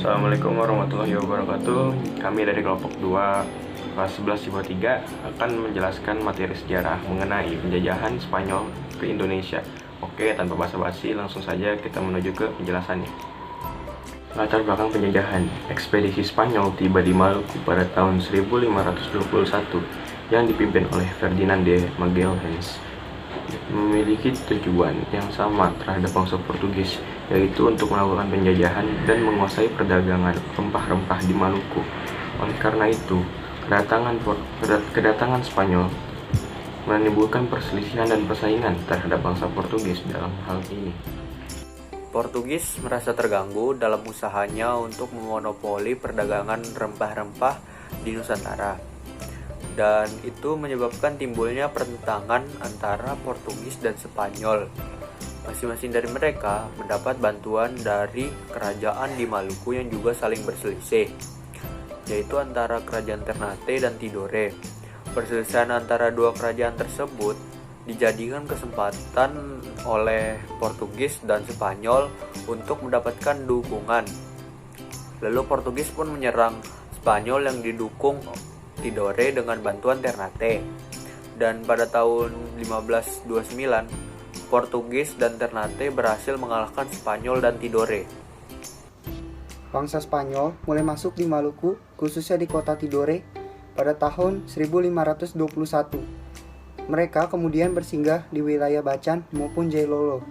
Assalamualaikum warahmatullahi wabarakatuh. Kami dari kelompok 2 kelas 11 IPA 3 akan menjelaskan materi sejarah mengenai penjajahan Spanyol ke Indonesia. Oke, tanpa basa-basi langsung saja kita menuju ke penjelasannya. Latar belakang penjajahan. Ekspedisi Spanyol tiba di Maluku pada tahun 1521 yang dipimpin oleh Ferdinand de Magalhães. Memiliki tujuan yang sama terhadap bangsa Portugis, yaitu untuk melakukan penjajahan dan menguasai perdagangan rempah-rempah di Maluku. Oleh karena itu, kedatangan Spanyol menimbulkan perselisihan dan persaingan terhadap bangsa Portugis dalam hal ini. Portugis merasa terganggu dalam usahanya untuk memonopoli perdagangan rempah-rempah di Nusantara. Dan itu menyebabkan timbulnya pertentangan antara Portugis dan Spanyol. Masing-masing dari mereka mendapat bantuan dari kerajaan di Maluku yang juga saling berselisih, yaitu antara kerajaan Ternate dan Tidore. Perselisihan antara dua kerajaan tersebut dijadikan kesempatan oleh Portugis dan Spanyol untuk mendapatkan dukungan. Lalu Portugis pun menyerang Spanyol yang didukung Tidore dengan bantuan Ternate. Dan pada tahun 1529, Portugis dan Ternate berhasil mengalahkan Spanyol dan Tidore. Bangsa Spanyol mulai masuk di Maluku, khususnya di kota Tidore, pada tahun 1521. Mereka kemudian bersinggah di wilayah Bacan maupun Jailolo.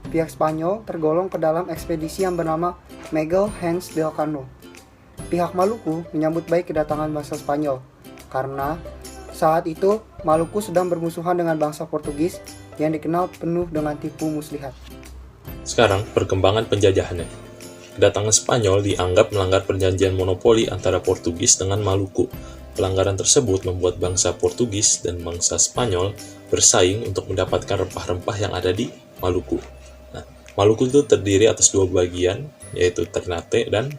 Pihak Spanyol tergolong ke dalam ekspedisi yang bernama Magalhães Delcano. Pihak Maluku menyambut baik kedatangan bangsa Spanyol, karena saat itu Maluku sedang bermusuhan dengan bangsa Portugis yang dikenal penuh dengan tipu muslihat. Sekarang, perkembangan penjajahannya. Kedatangan Spanyol dianggap melanggar perjanjian monopoli antara Portugis dengan Maluku. Pelanggaran tersebut membuat bangsa Portugis dan bangsa Spanyol bersaing untuk mendapatkan rempah-rempah yang ada di Maluku. Nah, Maluku itu terdiri atas dua bagian, yaitu Ternate dan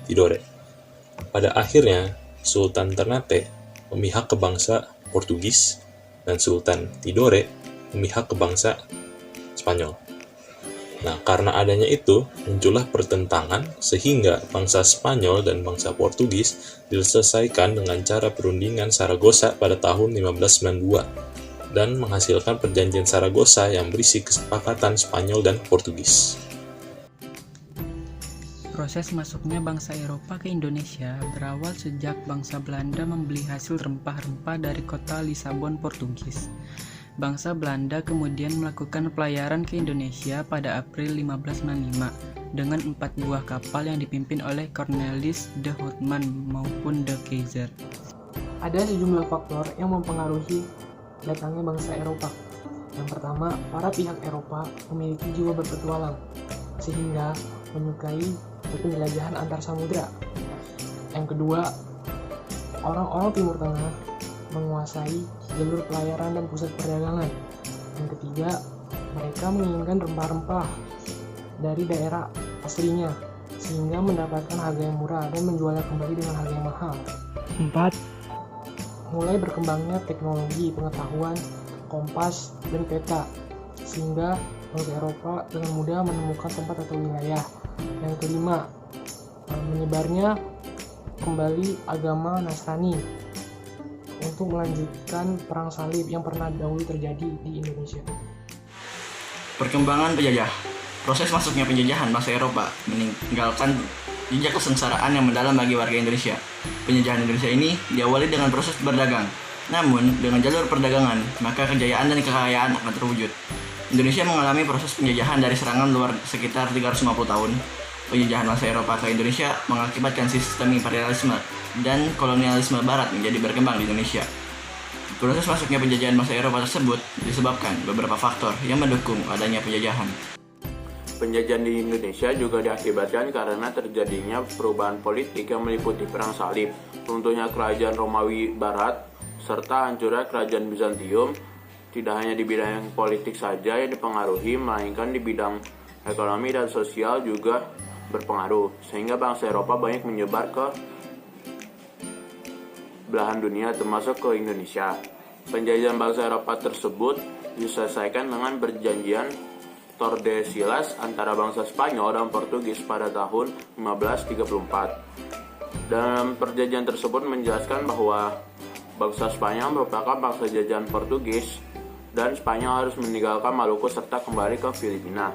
Tidore. Pada akhirnya, Sultan Ternate memihak ke bangsa Portugis dan Sultan Tidore memihak ke bangsa Spanyol. Nah, karena adanya itu, muncullah pertentangan sehingga bangsa Spanyol dan bangsa Portugis diselesaikan dengan cara perundingan Saragossa pada tahun 1592 dan menghasilkan perjanjian Saragossa yang berisi kesepakatan Spanyol dan Portugis. Proses masuknya bangsa Eropa ke Indonesia berawal sejak bangsa Belanda membeli hasil rempah-rempah dari kota Lisabon, Portugis. Bangsa Belanda kemudian melakukan pelayaran ke Indonesia pada April 1595 dengan 4 buah kapal yang dipimpin oleh Cornelis de Houtman maupun de Keyser. Ada sejumlah faktor yang mempengaruhi datangnya bangsa Eropa. Yang pertama, para pihak Eropa memiliki jiwa berpetualang, sehingga menyukai penjelajahan antar samudra. Yang kedua, orang-orang Timur Tengah menguasai jalur pelayaran dan pusat perdagangan. Yang ketiga, mereka menginginkan rempah-rempah dari daerah aslinya, sehingga mendapatkan harga yang murah dan menjualnya kembali dengan harga yang mahal. 4. Mulai berkembangnya teknologi pengetahuan, kompas, dan peta, sehingga bangsa Eropa dengan mudah menemukan tempat atau wilayah. Yang kelima, menyebarnya kembali agama Nasrani untuk melanjutkan perang salib yang pernah dahulu terjadi di Indonesia. Perkembangan penjajah. Proses masuknya penjajahan bangsa Eropa meninggalkan jejak kesengsaraan yang mendalam bagi warga Indonesia. Penjajahan Indonesia ini diawali dengan proses berdagang. Namun, dengan jalur perdagangan, maka kejayaan dan kekayaan akan terwujud. Indonesia mengalami proses penjajahan dari serangan luar sekitar 350 tahun. Penjajahan bangsa Eropa ke Indonesia mengakibatkan sistem imperialisme dan kolonialisme barat menjadi berkembang di Indonesia. Proses masuknya penjajahan bangsa Eropa tersebut disebabkan beberapa faktor yang mendukung adanya penjajahan. Penjajahan di Indonesia juga diakibatkan karena terjadinya perubahan politik yang meliputi perang salib, runtuhnya kerajaan Romawi Barat, serta hancurnya kerajaan Bizantium. Tidak hanya di bidang politik saja yang dipengaruhi, melainkan di bidang ekonomi dan sosial juga berpengaruh, sehingga bangsa Eropa banyak menyebar ke belahan dunia termasuk ke Indonesia. Penjajahan bangsa Eropa tersebut diselesaikan dengan perjanjian Tordesillas antara bangsa Spanyol dan Portugis pada tahun 1534. Dalam perjanjian tersebut menjelaskan bahwa bangsa Spanyol merupakan bangsa jajahan Portugis dan Spanyol harus meninggalkan Maluku serta kembali ke Filipina.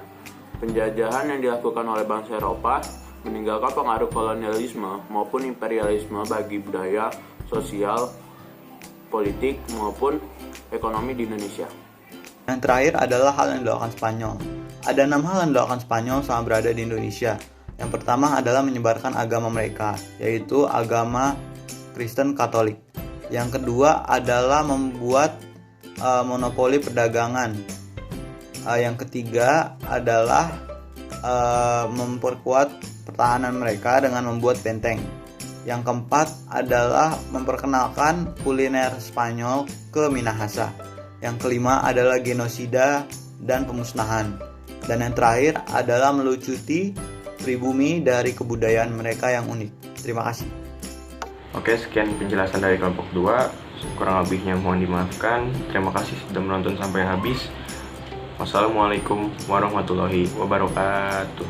Penjajahan yang dilakukan oleh bangsa Eropa meninggalkan pengaruh kolonialisme maupun imperialisme bagi budaya, sosial, politik maupun ekonomi di Indonesia. Yang terakhir adalah hal yang dilakukan Spanyol. Ada 6 hal yang dilakukan Spanyol selama berada di Indonesia. Yang pertama adalah menyebarkan agama mereka, yaitu agama Kristen Katolik. Yang kedua adalah membuat monopoli perdagangan. Yang ketiga adalah memperkuat pertahanan mereka dengan membuat benteng. Yang keempat adalah memperkenalkan kuliner Spanyol ke Minahasa. Yang kelima adalah genosida dan pemusnahan. Dan yang terakhir adalah melucuti pribumi dari kebudayaan mereka yang unik. Terima kasih. Oke, sekian penjelasan dari kelompok 2. Kurang lebihnya mohon dimaafkan. Terima kasih sudah menonton sampai habis. Wassalamualaikum warahmatullahi wabarakatuh.